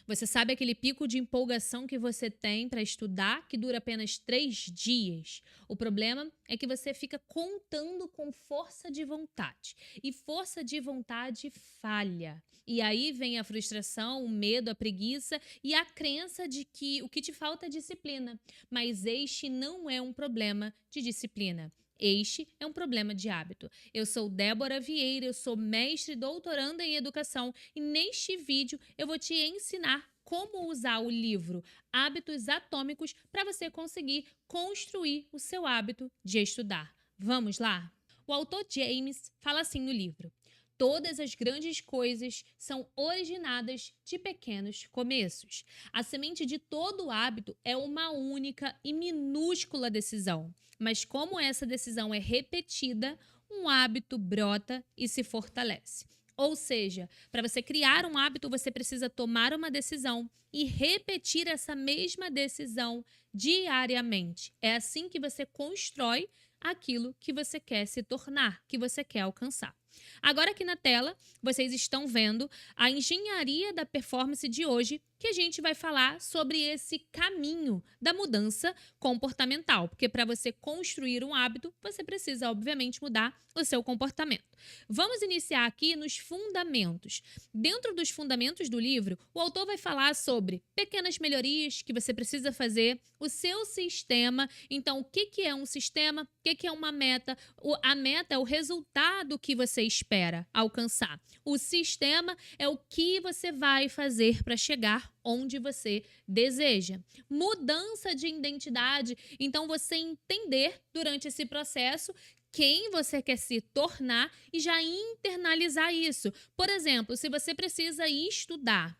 Você sabe aquele pico de empolgação que você tem para estudar, que dura apenas 3 dias? O problema é que você fica contando com força de vontade. E força de vontade falha. E aí vem a frustração, o medo, a preguiça e a crença de que o que te falta é disciplina. Mas este não é um problema de disciplina. Este é um problema de hábito. Eu sou Débora Vieira, eu sou mestre e doutoranda em educação e neste vídeo eu vou te ensinar como usar o livro Hábitos Atômicos para você conseguir construir o seu hábito de estudar. Vamos lá? O autor James fala assim no livro: todas as grandes coisas são originadas de pequenos começos. A semente de todo hábito é uma única e minúscula decisão. Mas como essa decisão é repetida, um hábito brota e se fortalece. Ou seja, para você criar um hábito, você precisa tomar uma decisão e repetir essa mesma decisão diariamente. É assim que você constrói aquilo que você quer se tornar, que você quer alcançar. Agora aqui na tela, vocês estão vendo a engenharia da performance de hoje, que a gente vai falar sobre esse caminho da mudança comportamental, porque para você construir um hábito, você precisa, obviamente, mudar o seu comportamento. Vamos iniciar aqui nos fundamentos. Dentro dos fundamentos do livro, o autor vai falar sobre pequenas melhorias que você precisa fazer, o seu sistema. Então, o que é um sistema? O que é uma meta? A meta é o resultado que você espera alcançar. O sistema é o que você vai fazer para chegar onde você deseja. Mudança de identidade, então você entender durante esse processo quem você quer se tornar e já internalizar isso. Por exemplo, se você precisa estudar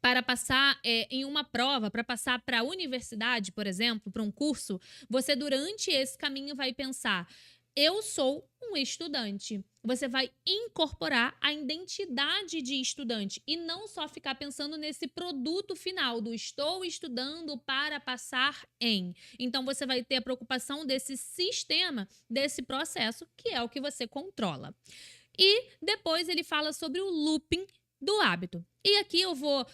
para passar em uma prova, para passar para a universidade, por exemplo, para um curso, você durante esse caminho vai pensar: eu sou um estudante. Você vai incorporar a identidade de estudante e não só ficar pensando nesse produto final do estou estudando para passar em. Então, você vai ter a preocupação desse sistema, desse processo, que é o que você controla. E depois ele fala sobre o looping do hábito. E aqui eu vou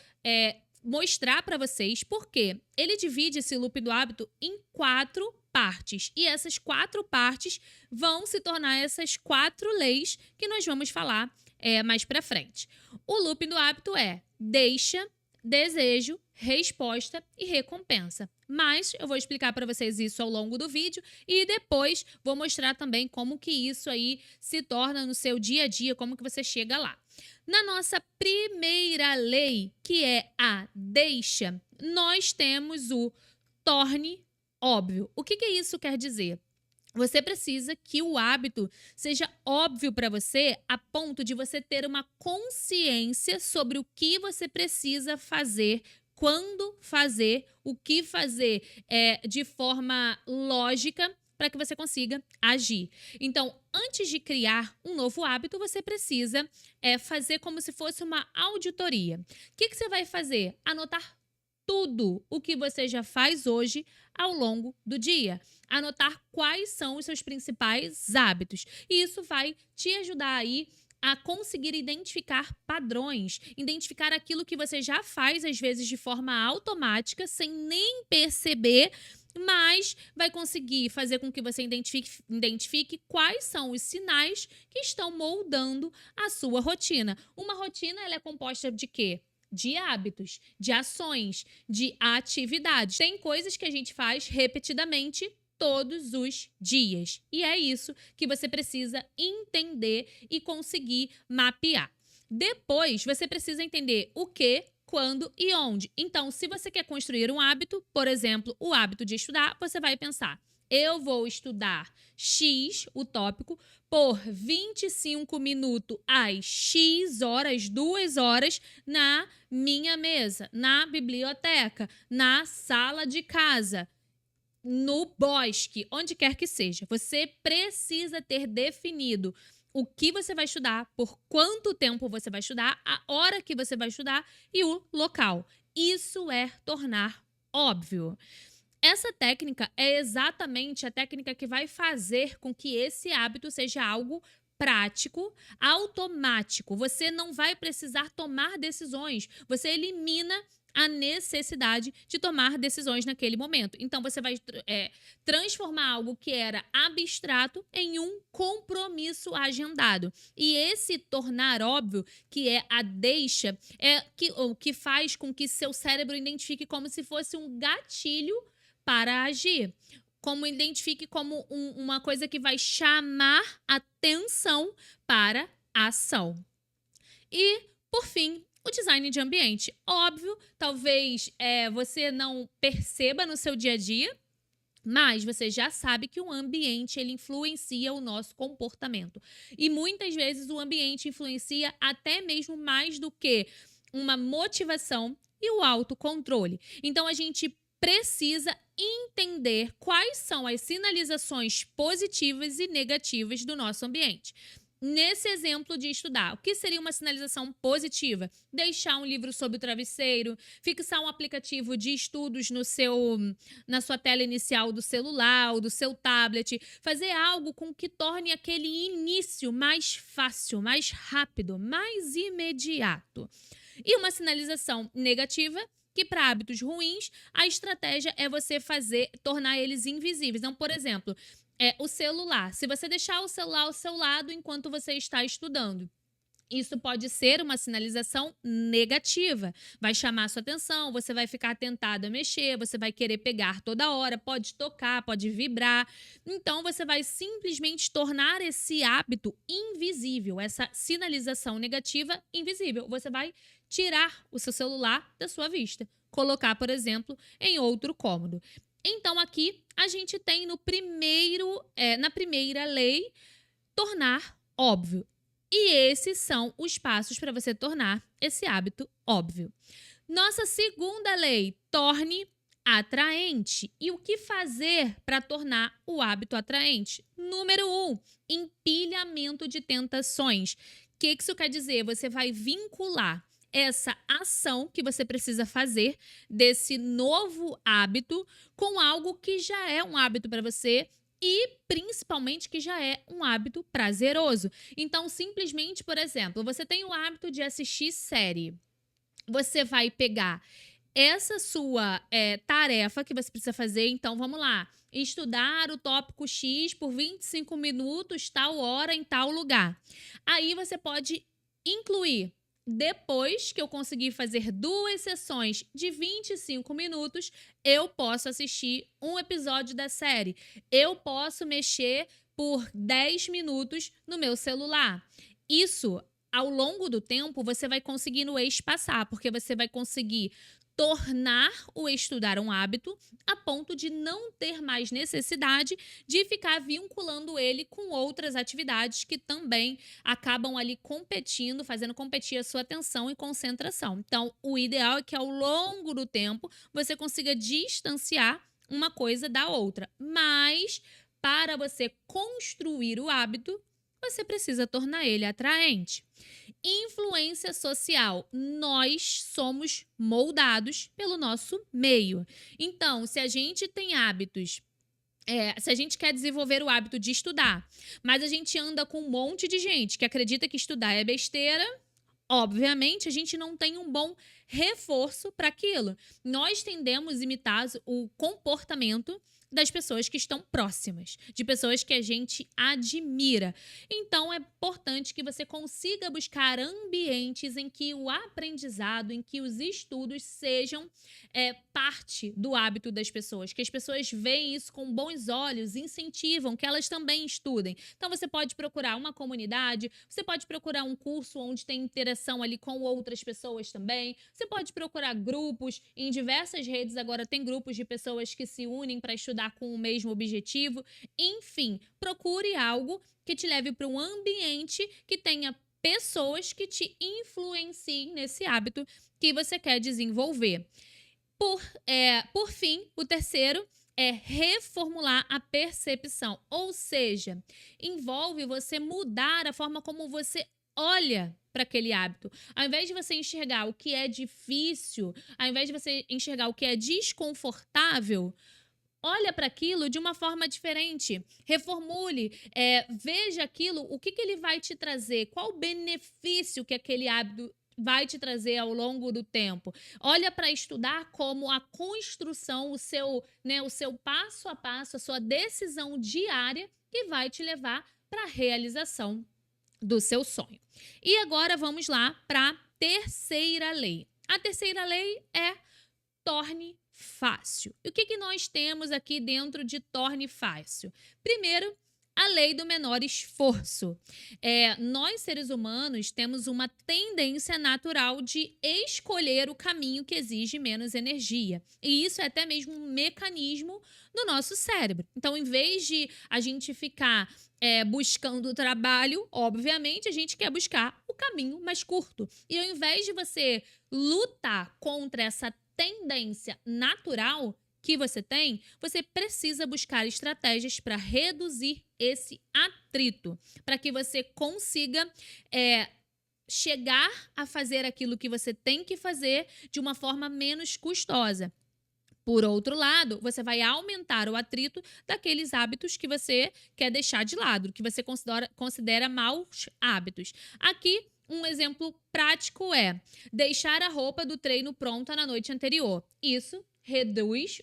mostrar para vocês porque ele divide esse looping do hábito em 4 partes. E essas 4 partes vão se tornar essas 4 leis que nós vamos falar mais para frente. O looping do hábito é deixa, desejo, resposta e recompensa. Mas eu vou explicar para vocês isso ao longo do vídeo e depois vou mostrar também como que isso aí se torna no seu dia a dia, como que você chega lá. Na nossa primeira lei, que é a deixa, nós temos o torne óbvio. O que isso quer dizer? Você precisa que o hábito seja óbvio para você a ponto de você ter uma consciência sobre o que você precisa fazer, quando fazer, o que fazer de forma lógica para que você consiga agir. Então, antes de criar um novo hábito, você precisa fazer como se fosse uma auditoria. O que você vai fazer? Anotar tudo o que você já faz hoje ao longo do dia. Anotar quais são os seus principais hábitos. E isso vai te ajudar aí a conseguir identificar padrões, identificar aquilo que você já faz, às vezes, de forma automática, sem nem perceber, mas vai conseguir fazer com que você identifique quais são os sinais que estão moldando a sua rotina. Uma rotina, ela é composta de quê? De hábitos, de ações, de atividades. Tem coisas que a gente faz repetidamente todos os dias. E é isso que você precisa entender e conseguir mapear. Depois, você precisa entender o que, quando e onde. Então, se você quer construir um hábito, por exemplo, o hábito de estudar, você vai pensar: eu vou estudar X, o tópico, por 25 minutos às X horas, 2 horas, na minha mesa, na biblioteca, na sala de casa, no bosque, onde quer que seja. Você precisa ter definido o que você vai estudar, por quanto tempo você vai estudar, a hora que você vai estudar e o local. Isso é tornar óbvio. Essa técnica é exatamente a técnica que vai fazer com que esse hábito seja algo prático, automático. Você não vai precisar tomar decisões. Você elimina a necessidade de tomar decisões naquele momento. Então, você vai transformar algo que era abstrato em um compromisso agendado. E esse tornar óbvio, que é a deixa, o que faz com que seu cérebro identifique como se fosse um gatilho para agir. Como identifique como uma coisa que vai chamar atenção para a ação. E, por fim, o design de ambiente. Óbvio, talvez você não perceba no seu dia a dia, mas você já sabe que o ambiente ele influencia o nosso comportamento. E muitas vezes o ambiente influencia até mesmo mais do que uma motivação e o autocontrole. Então, a gente precisa entender quais são as sinalizações positivas e negativas do nosso ambiente. Nesse exemplo de estudar, o que seria uma sinalização positiva? Deixar um livro sob o travesseiro, fixar um aplicativo de estudos na sua tela inicial do celular ou do seu tablet, fazer algo com que torne aquele início mais fácil, mais rápido, mais imediato. E uma sinalização negativa, que para hábitos ruins, a estratégia é você tornar eles invisíveis. Então, por exemplo, o celular. Se você deixar o celular ao seu lado enquanto você está estudando, isso pode ser uma sinalização negativa. Vai chamar a sua atenção, você vai ficar tentado a mexer, você vai querer pegar toda hora, pode tocar, pode vibrar. Então, você vai simplesmente tornar esse hábito invisível, essa sinalização negativa invisível. Você vai tirar o seu celular da sua vista, colocar, por exemplo, em outro cômodo. Então, aqui a gente tem na primeira lei, tornar óbvio. E esses são os passos para você tornar esse hábito óbvio. Nossa segunda lei, torne atraente. E o que fazer para tornar o hábito atraente? Número 1, empilhamento de tentações. O que isso quer dizer? Você vai vincular essa ação que você precisa fazer desse novo hábito com algo que já é um hábito para você e principalmente que já é um hábito prazeroso. Então, simplesmente, por exemplo, você tem o hábito de assistir série. Você vai pegar essa sua tarefa que você precisa fazer. Então, vamos lá. Estudar o tópico X por 25 minutos, tal hora, em tal lugar. Aí você pode incluir: depois que eu conseguir fazer 2 sessões de 25 minutos, eu posso assistir um episódio da série. Eu posso mexer por 10 minutos no meu celular. Isso, ao longo do tempo, você vai conseguindo espaçar, porque você vai conseguir tornar o estudar um hábito a ponto de não ter mais necessidade de ficar vinculando ele com outras atividades que também acabam ali competindo, fazendo competir a sua atenção e concentração. Então, o ideal é que ao longo do tempo você consiga distanciar uma coisa da outra. Mas, para você construir o hábito, você precisa tornar ele atraente. Influência social. Nós somos moldados pelo nosso meio. Então, se a gente tem hábitos, se a gente quer desenvolver o hábito de estudar, mas a gente anda com um monte de gente que acredita que estudar é besteira, obviamente a gente não tem um bom reforço para aquilo. Nós tendemos a imitar o comportamento das pessoas que estão próximas, de pessoas que a gente admira. Então, é importante que você consiga buscar ambientes em que o aprendizado, em que os estudos sejam parte do hábito das pessoas, que as pessoas veem isso com bons olhos, incentivam que elas também estudem. Então, você pode procurar uma comunidade, você pode procurar um curso onde tem interação ali com outras pessoas também, você pode procurar grupos, em diversas redes agora tem grupos de pessoas que se unem para estudar com o mesmo objetivo. Enfim, procure algo que te leve para um ambiente que tenha pessoas que te influenciem nesse hábito que você quer desenvolver. Por fim, o terceiro é reformular a percepção, ou seja, envolve você mudar a forma como você olha para aquele hábito. Ao invés de você enxergar o que é difícil, ao invés de você enxergar o que é desconfortável, olha para aquilo de uma forma diferente, reformule, veja aquilo, o que ele vai te trazer, qual o benefício que aquele hábito vai te trazer ao longo do tempo. Olha para estudar como a construção, o seu passo a passo, a sua decisão diária que vai te levar para a realização do seu sonho. E agora vamos lá para a terceira lei. A terceira lei é torne fácil. E o que nós temos aqui dentro de torne fácil? Primeiro, a lei do menor esforço. Nós, seres humanos, temos uma tendência natural de escolher o caminho que exige menos energia. E isso é até mesmo um mecanismo do nosso cérebro. Então, em vez de a gente ficar buscando o trabalho, obviamente, a gente quer buscar o caminho mais curto. E ao invés de você lutar contra essa tendência natural que você tem, você precisa buscar estratégias para reduzir esse atrito, para que você consiga chegar a fazer aquilo que você tem que fazer de uma forma menos custosa. Por outro lado, você vai aumentar o atrito daqueles hábitos que você quer deixar de lado, que você considera maus hábitos. Aqui, um exemplo prático é deixar a roupa do treino pronta na noite anterior. Isso reduz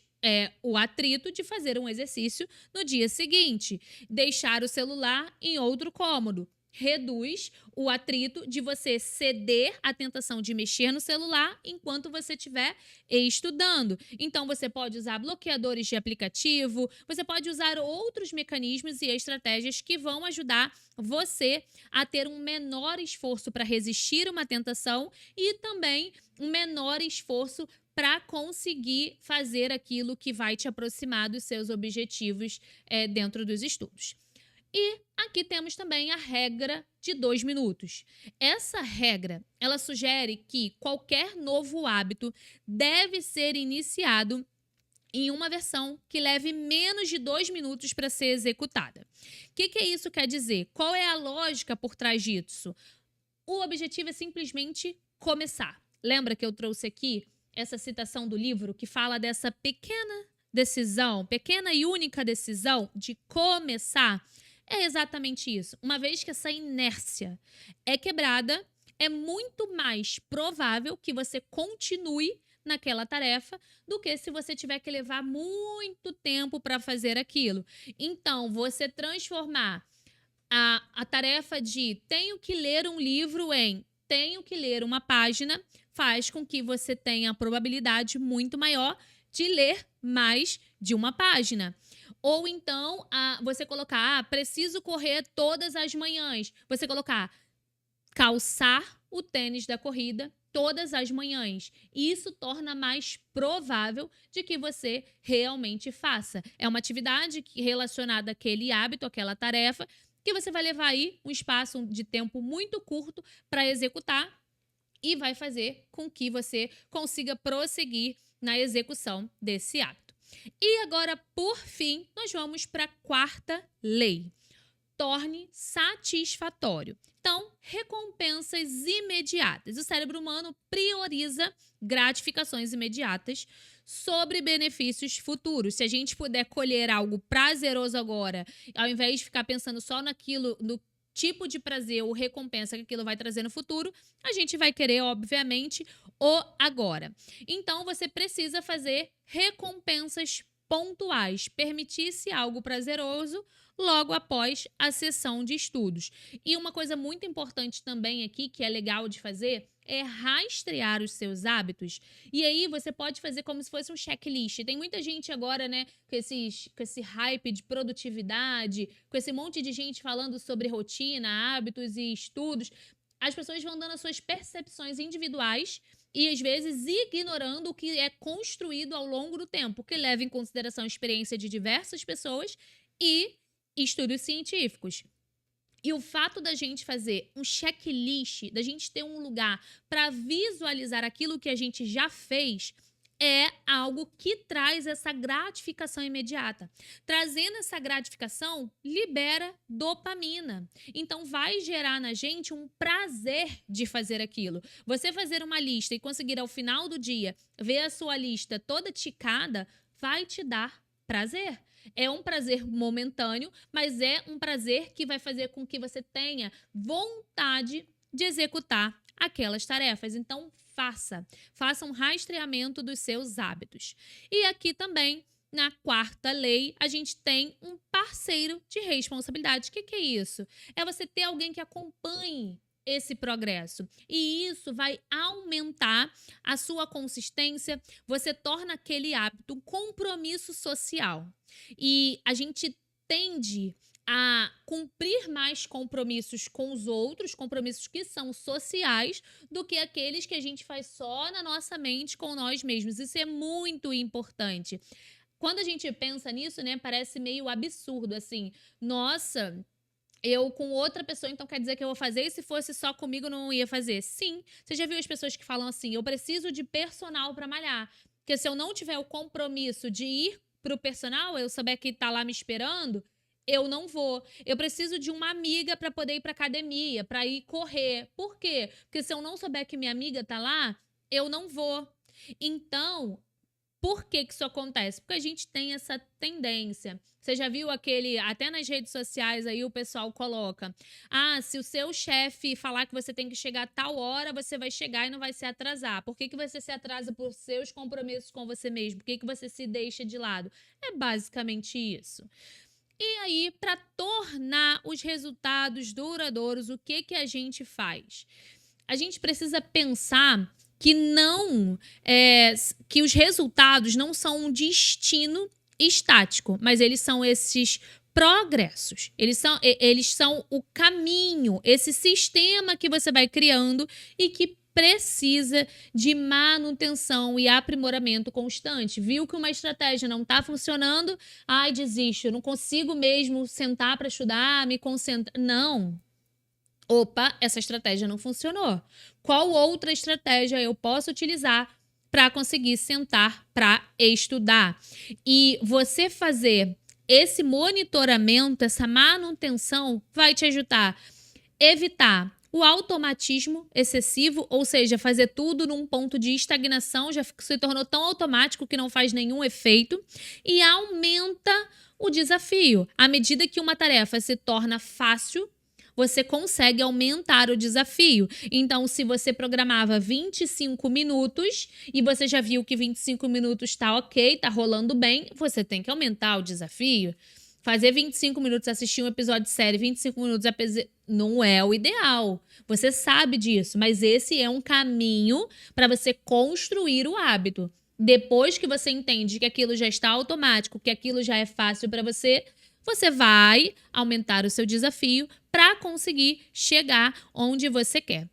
o atrito de fazer um exercício no dia seguinte. Deixar o celular em outro cômodo reduz o atrito de você ceder à tentação de mexer no celular enquanto você estiver estudando. Então, você pode usar bloqueadores de aplicativo, você pode usar outros mecanismos e estratégias que vão ajudar você a ter um menor esforço para resistir uma tentação e também um menor esforço para conseguir fazer aquilo que vai te aproximar dos seus objetivos dentro dos estudos. E aqui temos também a regra de 2 minutos. Essa regra, ela sugere que qualquer novo hábito deve ser iniciado em uma versão que leve menos de 2 minutos para ser executada. O que isso quer dizer? Qual é a lógica por trás disso? O objetivo é simplesmente começar. Lembra que eu trouxe aqui essa citação do livro que fala dessa pequena decisão, pequena e única decisão de começar? É exatamente isso. Uma vez que essa inércia é quebrada, é muito mais provável que você continue naquela tarefa do que se você tiver que levar muito tempo para fazer aquilo. Então, você transformar a tarefa de tenho que ler um livro em tenho que ler uma página faz com que você tenha a probabilidade muito maior de ler mais de uma página. Ou então, você colocar, preciso correr todas as manhãs. Você colocar, calçar o tênis da corrida todas as manhãs. Isso torna mais provável de que você realmente faça. É uma atividade relacionada àquele hábito, àquela tarefa, que você vai levar aí um espaço de tempo muito curto para executar e vai fazer com que você consiga prosseguir na execução desse hábito. E agora, por fim, nós vamos para a quarta lei. Torne satisfatório. Então, recompensas imediatas. O cérebro humano prioriza gratificações imediatas sobre benefícios futuros. Se a gente puder colher algo prazeroso agora, ao invés de ficar pensando só naquilo, no tipo de prazer ou recompensa que aquilo vai trazer no futuro, a gente vai querer, obviamente, o agora. Então, você precisa fazer recompensas pontuais, permitir-se algo prazeroso logo após a sessão de estudos. E uma coisa muito importante também aqui, que é legal de fazer, é rastrear os seus hábitos. E aí você pode fazer como se fosse um checklist. Tem muita gente agora, né, com esse hype de produtividade, com esse monte de gente falando sobre rotina, hábitos e estudos. As pessoas vão dando as suas percepções individuais e, às vezes, ignorando o que é construído ao longo do tempo, que leva em consideração a experiência de diversas pessoas e estudos científicos. E o fato da gente fazer um checklist, da gente ter um lugar para visualizar aquilo que a gente já fez, é algo que traz essa gratificação imediata. Trazendo essa gratificação, libera dopamina. Então, vai gerar na gente um prazer de fazer aquilo. Você fazer uma lista e conseguir, ao final do dia, ver a sua lista toda ticada, vai te dar prazer. É um prazer momentâneo, mas é um prazer que vai fazer com que você tenha vontade de executar aquelas tarefas. Então, faça um rastreamento dos seus hábitos. E aqui também, na quarta lei, a gente tem um parceiro de responsabilidade. O que é isso? É você ter alguém que acompanhe esse progresso. E isso vai aumentar a sua consistência, você torna aquele hábito um compromisso social. E a gente tende a cumprir mais compromissos com os outros, compromissos que são sociais, do que aqueles que a gente faz só na nossa mente com nós mesmos. Isso é muito importante. Quando a gente pensa nisso, né, parece meio absurdo, assim, nossa, eu com outra pessoa, então quer dizer que eu vou fazer, e se fosse só comigo, eu não ia fazer. Sim, você já viu as pessoas que falam assim, eu preciso de personal para malhar, porque se eu não tiver o compromisso de ir pro personal, eu souber que tá lá me esperando, eu não vou. Eu preciso de uma amiga para poder ir pra academia, para ir correr. Por quê? Porque se eu não souber que minha amiga tá lá, eu não vou. Então, por que isso acontece? Porque a gente tem essa tendência. Você já viu aquele, até nas redes sociais aí o pessoal coloca, se o seu chefe falar que você tem que chegar a tal hora, você vai chegar e não vai se atrasar. Por que você se atrasa por seus compromissos com você mesmo? Por que você se deixa de lado? É basicamente isso. E aí, para tornar os resultados duradouros, o que a gente faz? A gente precisa pensar que os resultados não são um destino estático, mas eles são esses progressos. Eles são o caminho, esse sistema que você vai criando e que precisa de manutenção e aprimoramento constante. Viu que uma estratégia não está funcionando? Ai, desisto, eu não consigo mesmo sentar para estudar, me concentrar. Não. Opa, essa estratégia não funcionou. Qual outra estratégia eu posso utilizar para conseguir sentar para estudar? E você fazer esse monitoramento, essa manutenção, vai te ajudar a evitar o automatismo excessivo, ou seja, fazer tudo num ponto de estagnação, já se tornou tão automático que não faz nenhum efeito, e aumenta o desafio. À medida que uma tarefa se torna fácil, você consegue aumentar o desafio. Então, se você programava 25 minutos e você já viu que 25 minutos está ok, está rolando bem, você tem que aumentar o desafio. Fazer 25 minutos, assistir um episódio de série, 25 minutos, não é o ideal. Você sabe disso, mas esse é um caminho para você construir o hábito. Depois que você entende que aquilo já está automático, que aquilo já é fácil para você, você vai aumentar o seu desafio para conseguir chegar onde você quer.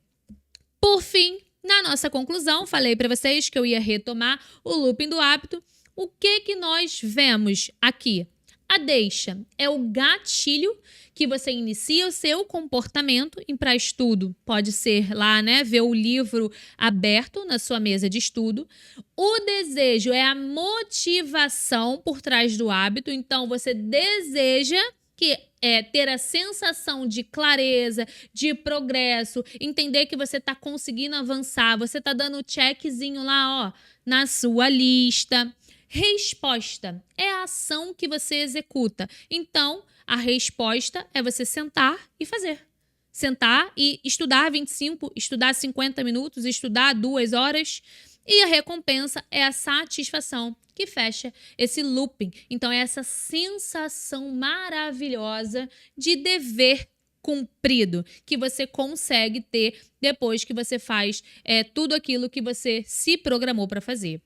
Por fim, na nossa conclusão, falei para vocês que eu ia retomar o looping do hábito. O que nós vemos aqui? A deixa é o gatilho que você inicia o seu comportamento para estudo. Pode ser lá, né, ver o livro aberto na sua mesa de estudo. O desejo é a motivação por trás do hábito. Então, você deseja ter a sensação de clareza, de progresso, entender que você está conseguindo avançar, você está dando o checkzinho lá, ó, na sua lista. Resposta é a ação que você executa. Então, a resposta é você sentar e fazer. Sentar e estudar 25, estudar 50 minutos, estudar 2 horas. E a recompensa é a satisfação que fecha esse looping. Então, é essa sensação maravilhosa de dever cumprido que você consegue ter depois que você faz tudo aquilo que você se programou para fazer.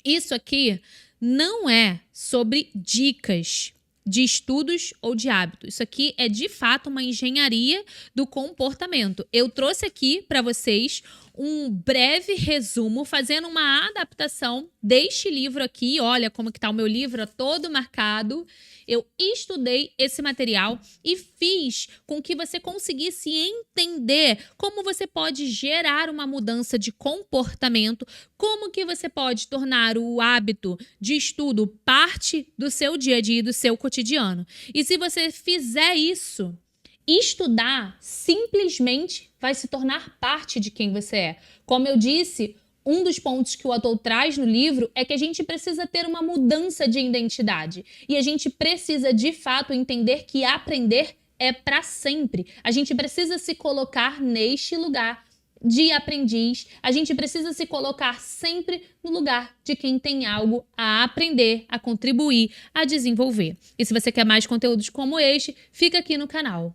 Isso aqui não é sobre dicas de estudos ou de hábitos. Isso aqui é, de fato, uma engenharia do comportamento. Eu trouxe aqui para vocês um breve resumo, fazendo uma adaptação deste livro aqui. Olha como que tá o meu livro, todo marcado. Eu estudei esse material e fiz com que você conseguisse entender como você pode gerar uma mudança de comportamento, como que você pode tornar o hábito de estudo parte do seu dia a dia, do seu cotidiano. E se você fizer isso, estudar simplesmente vai se tornar parte de quem você é. Como eu disse, um dos pontos que o autor traz no livro é que a gente precisa ter uma mudança de identidade. E a gente precisa, de fato, entender que aprender é para sempre. A gente precisa se colocar neste lugar de aprendiz. A gente precisa se colocar sempre no lugar de quem tem algo a aprender, a contribuir, a desenvolver. E se você quer mais conteúdos como este, fica aqui no canal.